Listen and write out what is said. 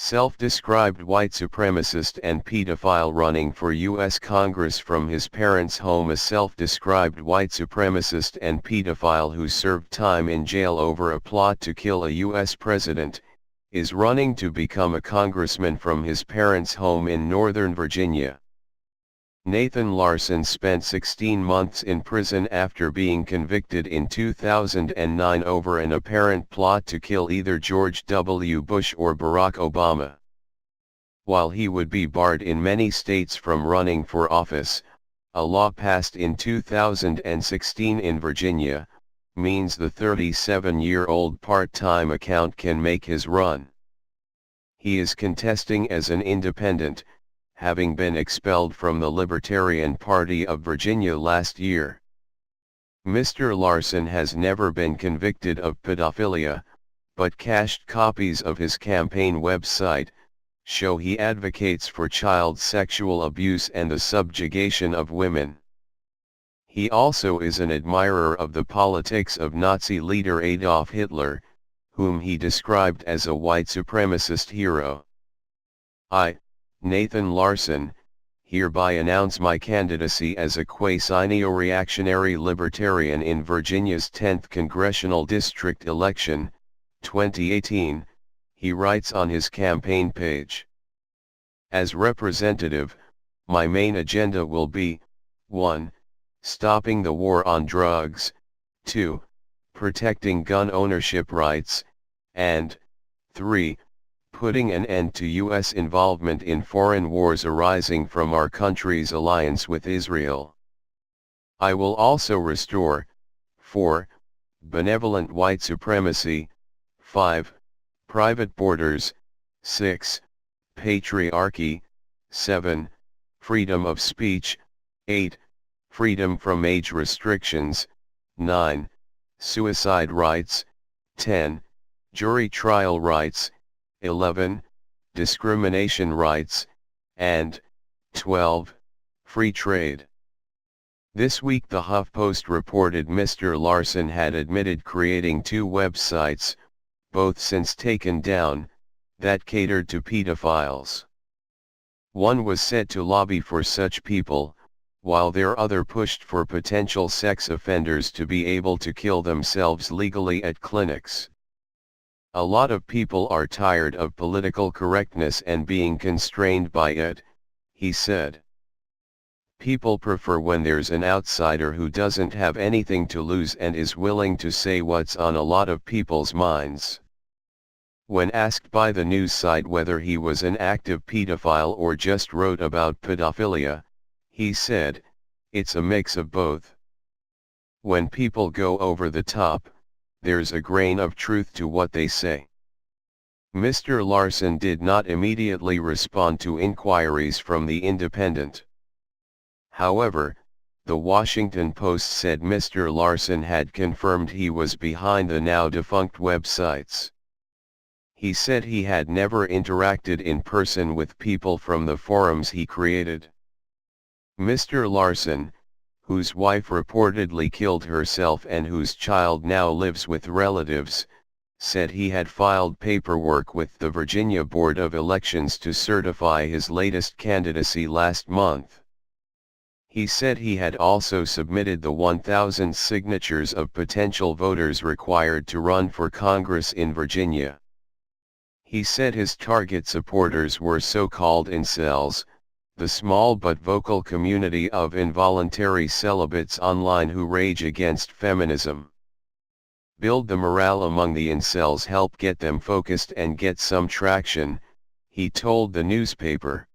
self-described white supremacist and pedophile running for U.S. Congress from his parents' home. A self-described white supremacist and pedophile who served time in jail over a plot to kill a U.S. president, is running to become a congressman from his parents' home in Northern Virginia. Nathan Larson spent 16 months in prison after being convicted in 2009 over an apparent plot to kill either George W. Bush or Barack Obama. While he would be barred in many states from running for office, a law passed in 2016 in Virginia means the 37-year-old part-time accountant can make his run. He is contesting as an independent, having been expelled from the Libertarian Party of Virginia last year. Mr. Larson has never been convicted of pedophilia, but cached copies of his campaign website show he advocates for child sexual abuse and the subjugation of women. He also is an admirer of the politics of Nazi leader Adolf Hitler, whom he described as a white supremacist hero. I, Nathan Larson, hereby announce my candidacy as a quasi-neo-reactionary libertarian in Virginia's 10th congressional district election, 2018, he writes on his campaign page. As representative, my main agenda will be, 1. Stopping the war on drugs, 2. Protecting gun ownership rights, and 3. Putting an end to U.S. involvement in foreign wars arising from our country's alliance with Israel. I will also restore, 4. Benevolent white supremacy, 5. Private borders, 6. Patriarchy, 7. Freedom of speech, 8. Freedom from age restrictions, 9. Suicide rights, 10. Jury trial rights, 11. Discrimination rights, and 12. Free trade. This week the HuffPost reported Mr. Larson had admitted creating 2 websites, both since taken down, that catered to pedophiles. One was said to lobby for such people, while their other pushed for potential sex offenders to be able to kill themselves legally at clinics. A lot of people are tired of political correctness and being constrained by it, he said. People prefer when there's an outsider who doesn't have anything to lose and is willing to say what's on a lot of people's minds. When asked by the news site whether he was an active pedophile or just wrote about pedophilia, he said, "It's a mix of both. When people go over the top, there's a grain of truth to what they say." Mr. Larson did not immediately respond to inquiries from The Independent. However, The Washington Post said Mr. Larson had confirmed he was behind the now defunct websites. He said he had never interacted in person with people from the forums he created. Mr. Larson, whose wife reportedly killed herself and whose child now lives with relatives, said he had filed paperwork with the Virginia Board of Elections to certify his latest candidacy last month. He said he had also submitted the 1,000 signatures of potential voters required to run for Congress in Virginia. He said his target supporters were so-called incels, the small but vocal community of involuntary celibates online who rage against feminism. Build the morale among the incels, help get them focused and get some traction, he told the newspaper.